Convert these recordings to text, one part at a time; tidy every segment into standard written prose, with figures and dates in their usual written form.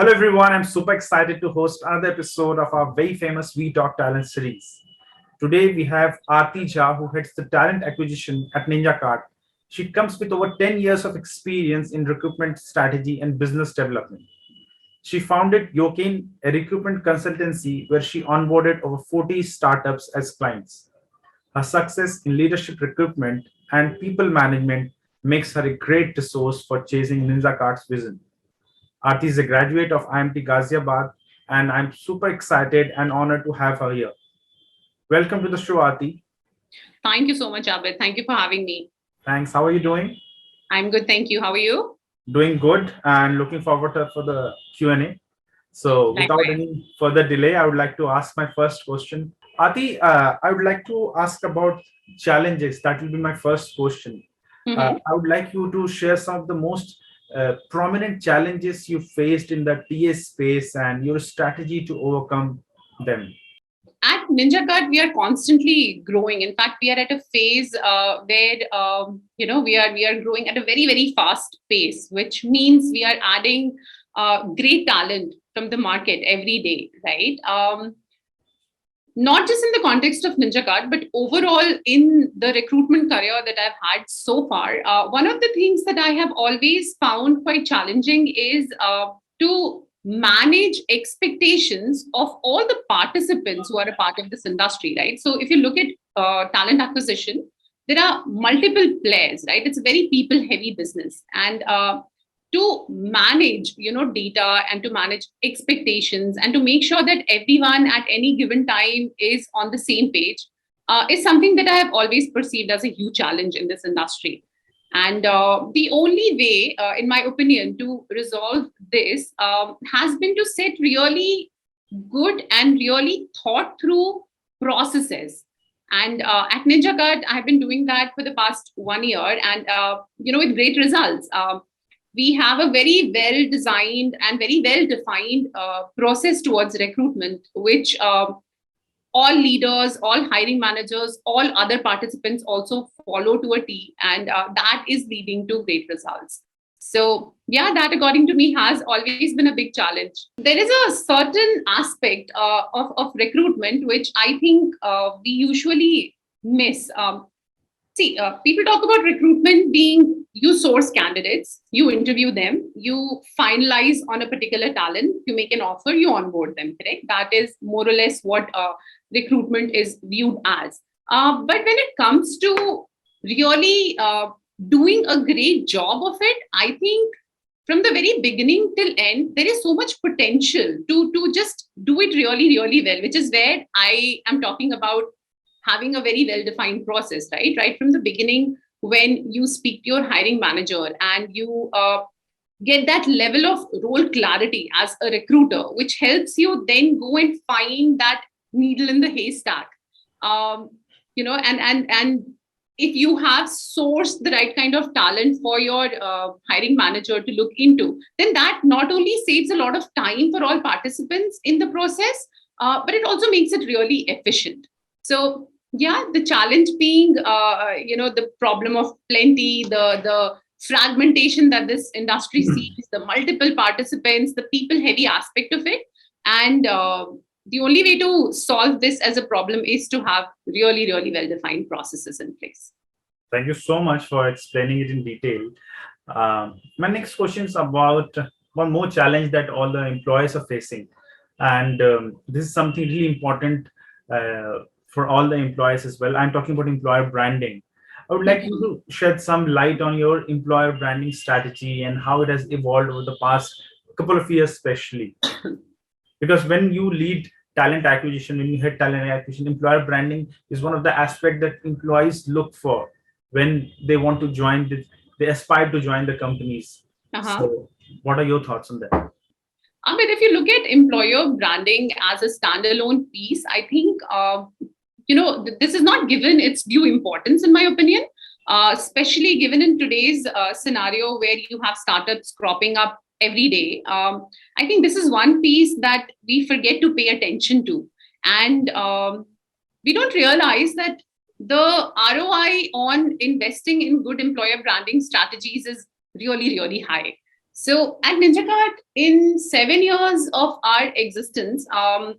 Hello everyone, I'm super excited to host another episode of our very famous We Talk Talent series. Today we have Aarti Jha, who heads the talent acquisition at Ninjacart. She comes with over 10 years of experience in recruitment strategy and business development. She founded Yokin, a recruitment consultancy where she onboarded over 40 startups as clients. Her success in leadership recruitment and people management makes her a great resource for chasing Ninjacart's vision. Aarti is a graduate of IMT Ghaziabad, and I'm super excited and honored to have her here. Welcome to the show, Aarti. Thank you so much, Abid. Thank you for having me. Thanks. How are you doing? I'm good, thank you. How are you? Doing good, and looking forward for the Q&A. So, without Likewise. any further delay, I would like to ask my first question. Aarti, I would like to ask about challenges. That will be my first question. Mhm. I would like you to share some of the most prominent challenges you faced in the TA space and your strategy to overcome them. At Ninjacart, we are constantly growing. In fact, we are at a phase where we are growing at a very very fast pace, which means we are adding great talent from the market every day, right? Not just in the context of Ninjacart, but overall in the recruitment career that I've had so far. One of the things that I have always found quite challenging is to manage expectations of all the participants who are a part of this industry, right? So if you look at talent acquisition, there are multiple players, right? It's a very people heavy business. And to manage data and to manage expectations and to make sure that everyone at any given time is on the same page is something that I have always perceived as a huge challenge in this industry. And the only way, in my opinion, to resolve this has been to set really good and really thought through processes. And at Ninjacart, I've been doing that for the past 1 year, and with great results. We have a very well designed and very well defined process towards recruitment, which all leaders, all hiring managers, all other participants also follow to a T, and that is leading to great results. So, yeah, that according to me has always been a big challenge. There is a certain aspect of recruitment which I think we usually miss. See, people talk about recruitment being you source candidates, you interview them, you finalize on a particular talent, you make an offer, you onboard them, correct? That is more or less what recruitment is viewed as. But when it comes to really doing a great job of it, I think from the very beginning till end, there is so much potential to just do it really, really well, which is where I am talking about having a very well defined process, right from the beginning. When you speak to your hiring manager and you get that level of role clarity as a recruiter, which helps you then go and find that needle in the haystack. And if you have sourced the right kind of talent for your hiring manager to look into, then that not only saves a lot of time for all participants in the process, but it also makes it really efficient. So yeah, the challenge being, the problem of plenty, the fragmentation that this industry sees, the multiple participants, the people heavy aspect of it. And the only way to solve this as a problem is to have really, really well defined processes in place. Thank you so much for explaining it in detail. My next question is about one more challenge that all the employees are facing. And this is something really important for all the employees as well. I'm talking about employer branding. I would like you to shed some light on your employer branding strategy and how it has evolved over the past couple of years, especially. Because when you lead talent acquisition, when you head talent acquisition, employer branding is one of the aspects that employees look for when they want to join, they aspire to join the companies. So, what are your thoughts on that? I mean, if you look at employer branding as a standalone piece, I think this is not given its due importance, in my opinion, especially given in today's scenario where you have startups cropping up every day. I think this is one piece that we forget to pay attention to. And we don't realize that the ROI on investing in good employer branding strategies is really, really high. So at Ninjacart, in 7 years of our existence, I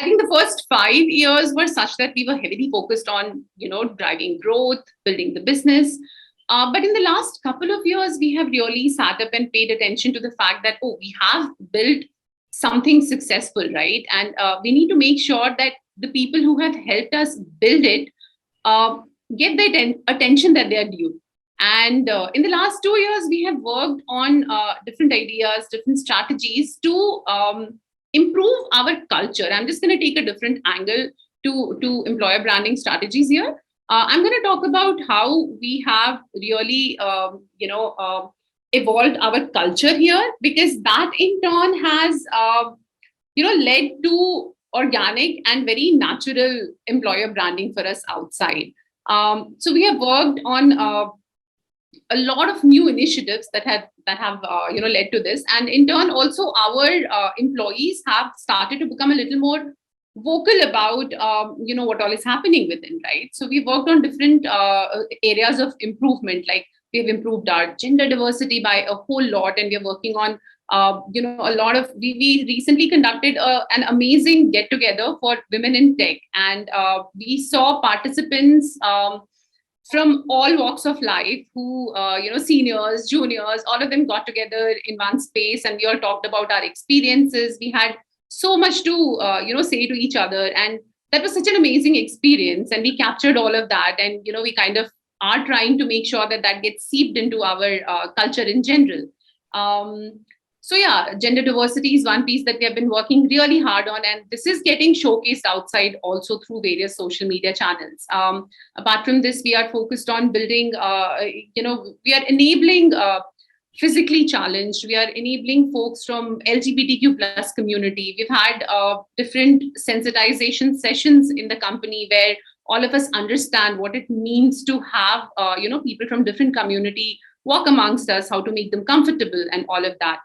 think the first 5 years were such that we were heavily focused on, driving growth, building the business. But in the last couple of years, we have really sat up and paid attention to the fact that, oh, we have built something successful, right? And we need to make sure that the people who have helped us build it uh, get the attention that they are due. And in the last 2 years, we have worked on different ideas, different strategies to improve our culture. I'm just going to take a different angle to employer branding strategies here. I'm going to talk about how we have really, evolved our culture here, because that in turn has, led to organic and very natural employer branding for us outside. So we have worked on a lot of new initiatives that have led to this, and in turn also our employees have started to become a little more vocal about what all is happening within, right? So we worked on different areas of improvement, like we have improved our gender diversity by a whole lot, and we are working on a lot of we recently conducted an amazing get together for women in tech, and we saw participants from all walks of life who seniors, juniors, all of them got together in one space, and we all talked about our experiences. We had so much to say to each other, and that was such an amazing experience, and we captured all of that, and we kind of are trying to make sure that that gets seeped into our culture in general. So yeah, gender diversity is one piece that we have been working really hard on, and this is getting showcased outside also through various social media channels. Apart from this, we are focused on building, we are enabling physically challenged. We are enabling folks from LGBTQ plus community. We've had different sensitization sessions in the company where all of us understand what it means to have, people from different community walk amongst us, how to make them comfortable, and all of that.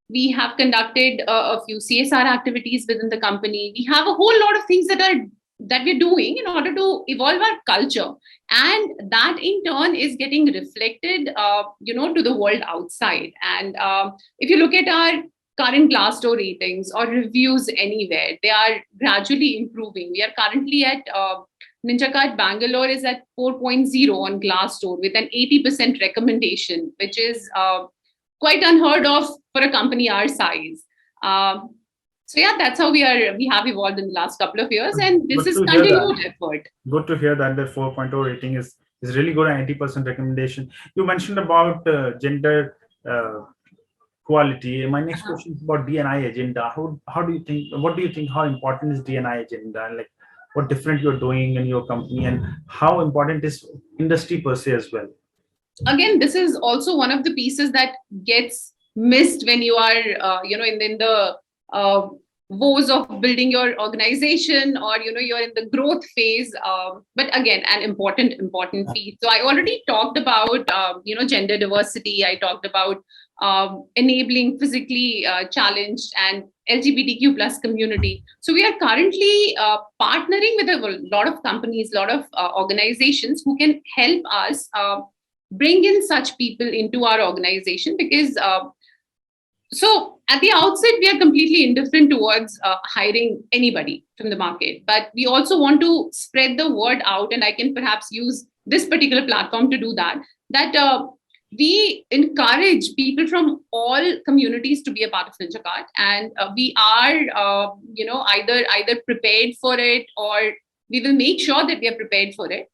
We have conducted a few CSR activities within the company. We have a whole lot of things that we're doing in order to evolve our culture, and that in turn is getting reflected, to the world outside. And if you look at our current Glassdoor ratings or reviews anywhere, they are gradually improving. We are currently at Ninjacart Bangalore is at 4.0 on Glassdoor with an 80% recommendation, which is quite unheard of for a company our size. So yeah, that's how we have evolved in the last couple of years, and this is continued effort. Good to hear that the 4.0 rating is really good, and 80% recommendation. You mentioned about gender quality. My next question is about D&I agenda. How do you think? What do you think? How important is D&I agenda, and like what different you're doing in your company, and how important is industry per se as well? Again, this is also one of the pieces that gets missed when you are in the woes of building your organization, or you're in the growth phase, but again, an important piece. So I already talked about gender diversity. I talked about enabling physically challenged and LGBTQ plus community. So we are currently partnering with a lot of companies, a lot of organizations who can help us bring in such people into our organization, because so at the outset, we are completely indifferent towards hiring anybody from the market, but we also want to spread the word out, and I can perhaps use this particular platform to do that, we encourage people from all communities to be a part of Ninjacart, and we are either prepared for it, or we will make sure that we are prepared for it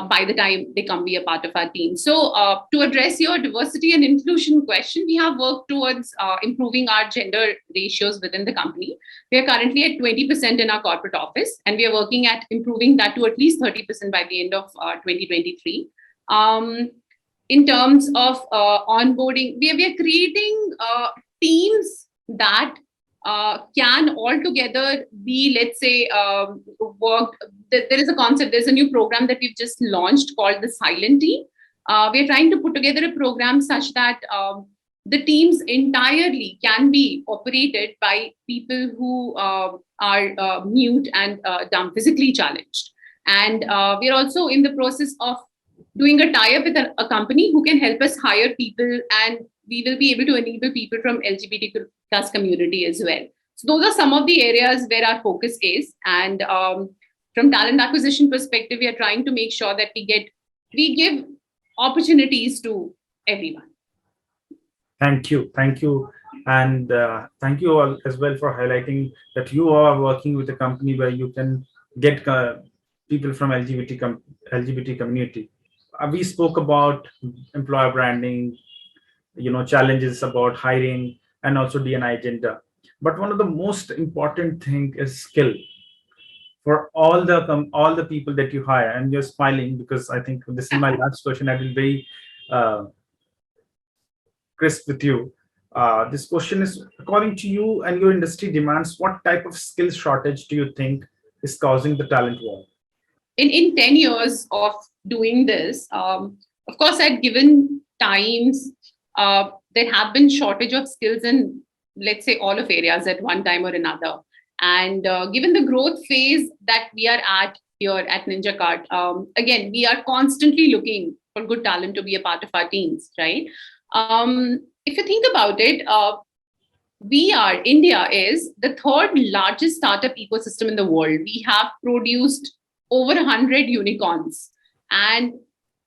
by the time they come be a part of our team. So to address your diversity and inclusion question, we have worked towards improving our gender ratios within the company. We are currently at 20% in our corporate office, and we are working at improving that to at least 30% by the end of 2023. In terms of onboarding, we are creating teams that can altogether be, let's say, work. There is a concept, there's a new program that we've just launched called the Silent Team. We're trying to put together a program such that the teams entirely can be operated by people who are mute and dumb, physically challenged. And we're also in the process of doing a tie-up with a company who can help us hire people, and we will be able to enable people from LGBT plus community as well. So those are some of the areas where our focus is. And from talent acquisition perspective, we are trying to make sure that we give opportunities to everyone. Thank you. Thank you. And thank you all as well for highlighting that you are working with a company where you can get people from LGBT community. We spoke about employer branding, challenges about hiring, and also D&I agenda. But one of the most important thing is skill for all the people that you hire. And you're smiling because I think this is my last question. I will be very crisp with you. This question is, according to you and your industry demands, what type of skill shortage do you think is causing the talent war? In 10 years of doing this, of course, at given times, there have been shortage of skills in, let's say, all of areas at one time or another. And given the growth phase that we are at here at Ninjacart, again, we are constantly looking for good talent to be a part of our teams, right? If you think about it, India is the third largest startup ecosystem in the world. We have produced over 100 unicorns. And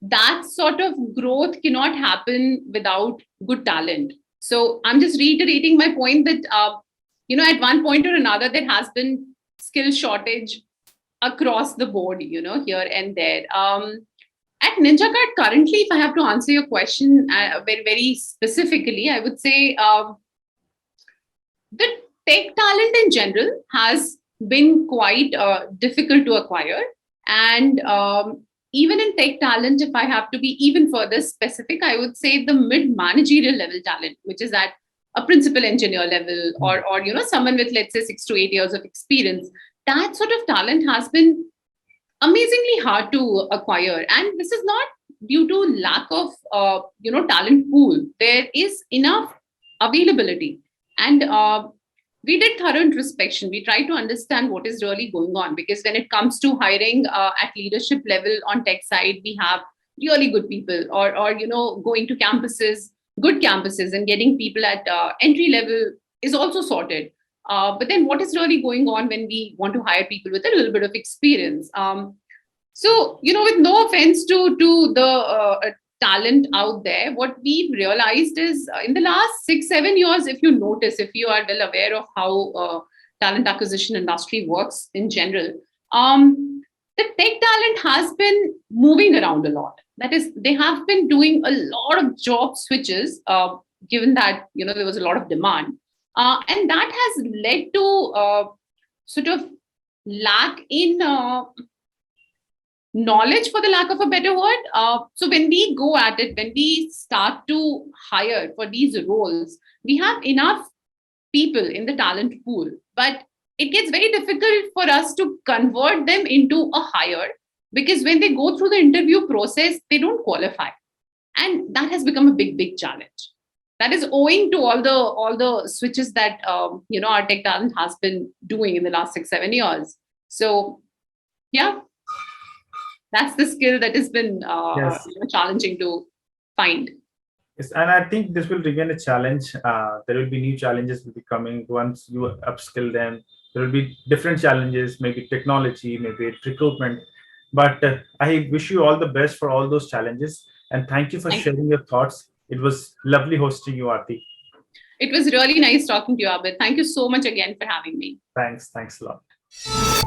that sort of growth cannot happen without good talent. So I'm just reiterating my point that, at one point or another, there has been skill shortage across the board, here and there. At Ninjacart, currently, if I have to answer your question very, very specifically, I would say the tech talent in general has been quite difficult to acquire. And even in tech talent, if I have to be even further specific, I would say the mid-managerial level talent, which is at a principal engineer level, or someone with, let's say, 6 to 8 years of experience. That sort of talent has been amazingly hard to acquire. And this is not due to lack of, talent pool. There is enough availability. And we did thorough introspection. We tried to understand what is really going on, because when it comes to hiring at leadership level on tech side, we have really good people, or going to campuses, good campuses, and getting people at entry level is also sorted. But then what is really going on when we want to hire people with a little bit of experience? So, with no offense to the talent out there, what we've realized is in the last 6-7 years, if you notice, if you are well aware of how talent acquisition industry works in general, the tech talent has been moving around a lot. That is, they have been doing a lot of job switches, given that there was a lot of demand, and that has led to sort of lack in knowledge, for the lack of a better word. So when we go at it, when we start to hire for these roles, we have enough people in the talent pool, but it gets very difficult for us to convert them into a hire, because when they go through the interview process, they don't qualify. And that has become a big, big challenge. That is owing to all the switches that our tech talent has been doing in the last 6-7 years. So, yeah, that's the skill that has been challenging to find. Yes, and I think this will remain a challenge. There will be new challenges will be coming once you upskill them. There will be different challenges, maybe technology, maybe recruitment. But I wish you all the best for all those challenges. And thank you for sharing your thoughts. It was lovely hosting you, Aarti. It was really nice talking to you, Abid. Thank you so much again for having me. Thanks a lot.